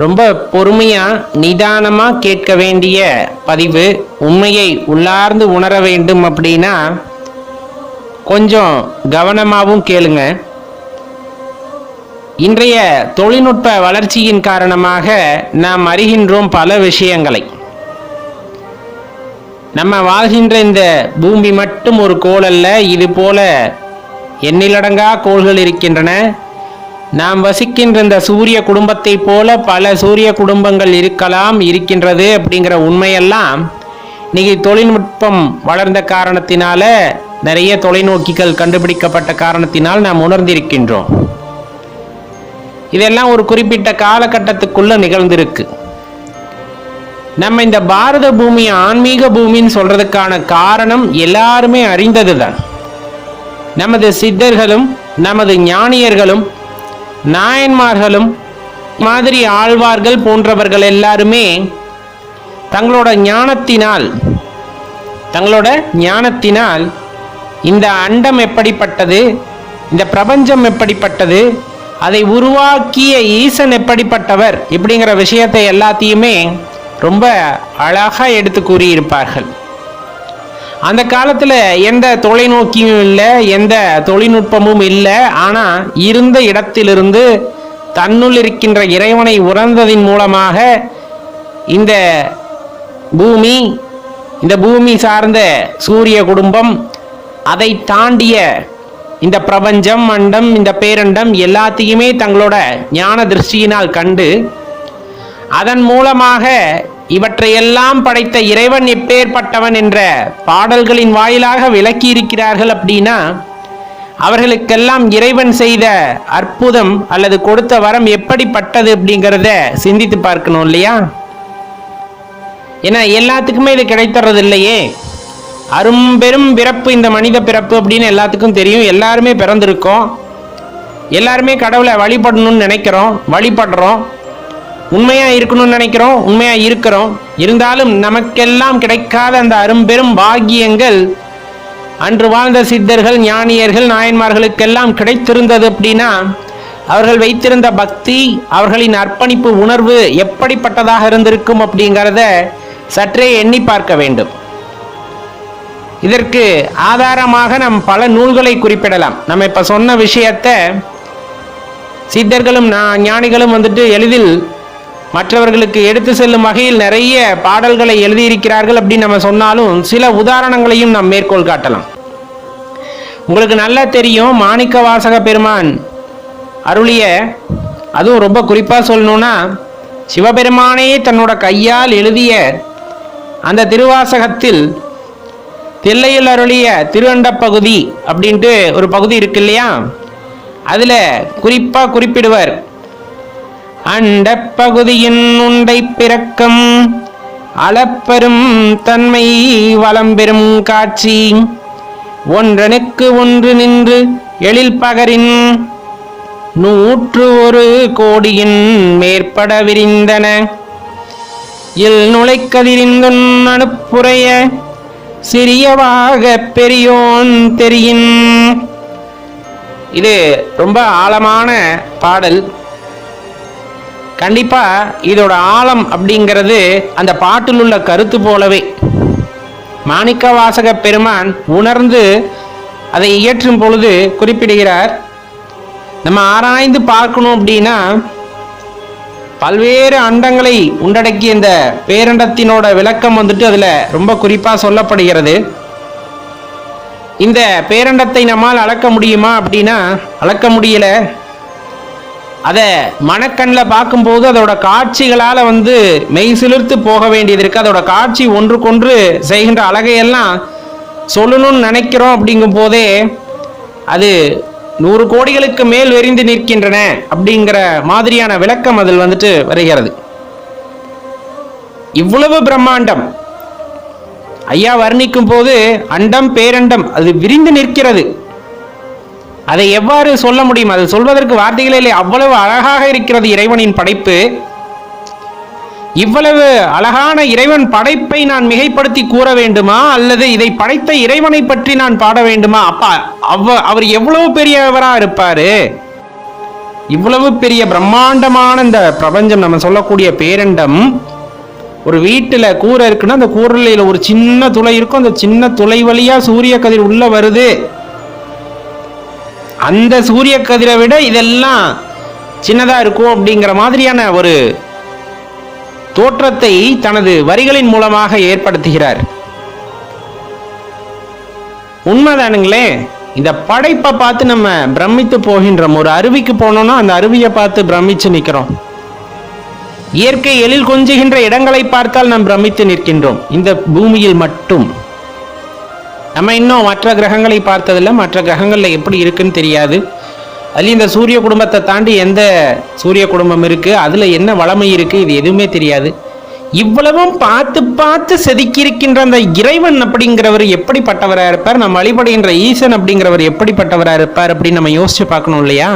ரொம்ப பொறுமையாக நிதானமாக கேட்க வேண்டிய பதிவு. உண்மையை உள்ளார்ந்து உணர வேண்டும் அப்படின்னா கொஞ்சம் கவனமாகவும் கேளுங்க. இன்றைய தொழில்நுட்ப வளர்ச்சியின் காரணமாக நாம் அறிகின்றோம் பல விஷயங்களை. நம்ம வாழ்கின்ற இந்த பூமி மட்டும் ஒரு கோள் அல்ல, இது போல எண்ணிலடங்கா கோள்கள் இருக்கின்றன. நாம் வசிக்கின்ற இந்த சூரிய குடும்பத்தை போல பல சூரிய குடும்பங்கள் இருக்கின்றது அப்படிங்கிற உண்மையெல்லாம் இன்னைக்கு தொழில்நுட்பம் வளர்ந்த காரணத்தினால, நிறைய தொலைநோக்கிகள் கண்டுபிடிக்கப்பட்ட காரணத்தினால் நாம் உணர்ந்திருக்கின்றோம். இதெல்லாம் ஒரு குறிப்பிட்ட காலகட்டத்துக்குள்ள நிகழ்ந்திருக்கு. நம்ம இந்த பாரத பூமி ஆன்மீக பூமின்னு சொல்றதுக்கான காரணம் எல்லாருமே அறிந்ததுதான். நமது சித்தர்களும் நமது ஞானியர்களும் நாயன்மார்களும் மாதிரி ஆழ்வார்கள் போன்றவர்கள் எல்லாருமே தங்களோட ஞானத்தினால் இந்த அண்டம் எப்படிப்பட்டது, இந்த பிரபஞ்சம் எப்படிப்பட்டது, அதை உருவாக்கிய ஈசன் எப்படிப்பட்டவர் இப்படிங்கிற விஷயத்தை எல்லாத்தையுமே ரொம்ப அழகா எடுத்து கூறியிருப்பார்கள். அந்த காலத்துல எந்த தொலைநோக்கியும் இல்லை, எந்த தொழில்நுட்பமும் இல்லை. ஆனா இருந்த இடத்திலிருந்து தன்னுள் இருக்கின்ற இறைவனை உணர்ந்ததின் மூலமாக இந்த பூமி சார்ந்த சூரிய குடும்பம், அதை தாண்டிய இந்த பிரபஞ்சம், அண்டம், இந்த பேரண்டம் எல்லாத்தையுமே தங்களோட ஞான திருஷ்டியினால் கண்டு அதன் மூலமாக இவற்றையெல்லாம் படைத்த இறைவன் எப்பேற்பட்டவன் என்ற பாடல்களின் வாயிலாக விளக்கி இருக்கிறார்கள். அப்படின்னா அவர்களுக்கெல்லாம் இறைவன் செய்த அற்புதம் அல்லது கொடுத்த வரம் எப்படிப்பட்டது அப்படிங்கிறத சிந்தித்து பார்க்கணும் இல்லையா? ஏன்னா எல்லாத்துக்குமே இது கிடைத்தறது இல்லையே. அரும்பெரும் பிறப்பு இந்த மனித பிறப்பு அப்படின்னு எல்லாத்துக்கும் தெரியும். எல்லாருமே பிறந்திருக்கோம், எல்லாருமே கடவுளை வழிபடணும்னு நினைக்கிறோம், வழிபடுறோம், உண்மையா இருக்கணும்னு நினைக்கிறோம், உண்மையா இருக்கிறோம். இருந்தாலும் நமக்கெல்லாம் கிடைக்காத அந்த அரும்பெரும் பாக்கியங்கள் அன்று வாழ்ந்த சித்தர்கள், ஞானியர்கள், நாயன்மார்களுக்கெல்லாம் கிடைத்திருந்தது. அப்படின்னா அவர்கள் வைத்திருந்த பக்தி, அவர்களின் அர்ப்பணிப்பு உணர்வு எப்படிப்பட்டதாக இருந்திருக்கும் அப்படிங்கிறத சற்றே எண்ணி பார்க்க வேண்டும். இதற்கு ஆதாரமாக நம் பல நூல்களை குறிப்பிடலாம். நம்ம இப்ப சொன்ன விஷயத்தை சித்தர்களும் ஞானிகளும் எளிதில் மற்றவர்களுக்கு எடுத்து செல்லும் வகையில் நிறைய பாடல்களை எழுதியிருக்கிறார்கள் அப்படின்னு நம்ம சொன்னாலும் சில உதாரணங்களையும் நாம் மேற்கோள் காட்டலாம். உங்களுக்கு நல்லா தெரியும், மாணிக்க வாசக பெருமான் அருளிய, அதுவும் ரொம்ப குறிப்பா சொல்லணும்னா சிவபெருமானே தன்னோட கையால் எழுதிய அந்த திருவாசகத்தில் தில்லையில் அருளிய திருஅண்ட பகுதி அப்படின்ட்டு ஒரு பகுதி இருக்கு இல்லையா? அதுல குறிப்பா குறிப்பிடுவர், அண்ட பகுதியின் உண்டை பிறக்கம் அளப்பெரும் தன்மை வளம்பெரும் காட்சி ஒன்றனுக்கு ஒன்று நின்று எழில் பகரின் 101 கோடியின் மேற்பட விரிந்தன இல் நுழைக்கதிரிந்தொன் அனுப்புரைய சிறியவாக பெரியோன் தெரியின். இது ரொம்ப ஆழமான பாடல். கண்டிப்பா இதோட ஆழம் அப்படிங்கிறது அந்த பாட்டில் உள்ள கருத்து போலவே மாணிக்க வாசக பெருமான் உணர்ந்து அதை இயற்றும் பொழுது குறிப்பிடுகிறார். நம்ம ஆராய்ந்து பார்க்கணும் அப்படின்னா பல்வேறு அண்டங்களை உள்ளடக்கிய இந்த பேரண்டத்தினோட விளக்கம் அதுல ரொம்ப குறிப்பா சொல்லப்படுகிறது. இந்த பேரண்டத்தை நம்மால் அளக்க முடியுமா அப்படின்னா அளக்க முடியல. அதை மனக்கண்ணில் பார்க்கும்போது அதோட காட்சிகளால் மெய் சிலிர்த்து போக வேண்டியது இருக்கு. அதோட காட்சி ஒன்றுக்கொன்று செய்கின்ற அழகையெல்லாம் சொல்லணும்னு நினைக்கிறோம். அப்படிங்கும் போதே அது 100 கோடிகளுக்கு மேல் விரிந்து நிற்கின்றன அப்படிங்கிற மாதிரியான விளக்கம் அதில் வருகிறது. இவ்வளவு பிரம்மாண்டம் ஐயா வர்ணிக்கும் போது அண்டம் பேரண்டம் அது விரிந்து நிற்கிறது. அதை எவ்வாறு சொல்ல முடியும்? அது சொல்வதற்கு வார்த்தைகளே இல்லை. அவ்வளவு அழகாக இருக்கிறது இறைவனின் படைப்பு. இவ்வளவு அழகான இறைவன் படைப்பை நான் மிகைப்படுத்தி கூற வேண்டுமா, அல்லது இதை படைத்த இறைவனை பற்றி நான் பாட வேண்டுமா? அப்பா அவர் எவ்வளவு பெரியவரா இருப்பாரு. இவ்வளவு பெரிய பிரம்மாண்டமான இந்த பிரபஞ்சம், நம்ம சொல்லக்கூடிய பேரண்டம், ஒரு வீட்டுல கூரை இருக்குன்னா அந்த கூரையில ஒரு சின்ன துளை இருக்கும். அந்த சின்ன துளை வழியா சூரிய கதிர் உள்ள வருது. அந்த சூரிய கதிரை விட இதெல்லாம் சின்னதா இருக்கும் அப்படிங்கிற மாதிரியான ஒரு தோற்றத்தை தனது வரிகளின் மூலமாக ஏற்படுத்துகிறார். உண்மைதானுங்களே. இந்த படைப்பை பார்த்து நம்ம பிரமித்து போகின்றோம். ஒரு அருவிக்கு போனோம்னா அந்த அருவியை பார்த்து பிரமிச்சு நிற்கிறோம். இயற்கை எழில் கொஞ்சுகின்ற இடங்களை பார்த்தால் நாம் பிரமித்து நிற்கின்றோம். இந்த பூமியில் மட்டும் நம்ம இன்னும் மற்ற கிரகங்களை பார்த்ததில்லை. மற்ற கிரகங்கள்ல எப்படி இருக்குன்னு தெரியாது. அதுலேயும் இந்த சூரிய குடும்பத்தை தாண்டி எந்த சூரிய குடும்பம் இருக்கு, அதுல என்ன வளமை இருக்கு, இது எதுவுமே தெரியாது. இவ்வளவும் பார்த்து பார்த்து செதுக்கியிருக்கின்ற அந்த இறைவன் அப்படிங்கிறவர் எப்படிப்பட்டவராக இருப்பார், நம்ம வழிபடுகின்ற ஈசன் அப்படிங்கிறவர் எப்படிப்பட்டவராக இருப்பார் அப்படின்னு நம்ம யோசிச்சு பார்க்கணும் இல்லையா?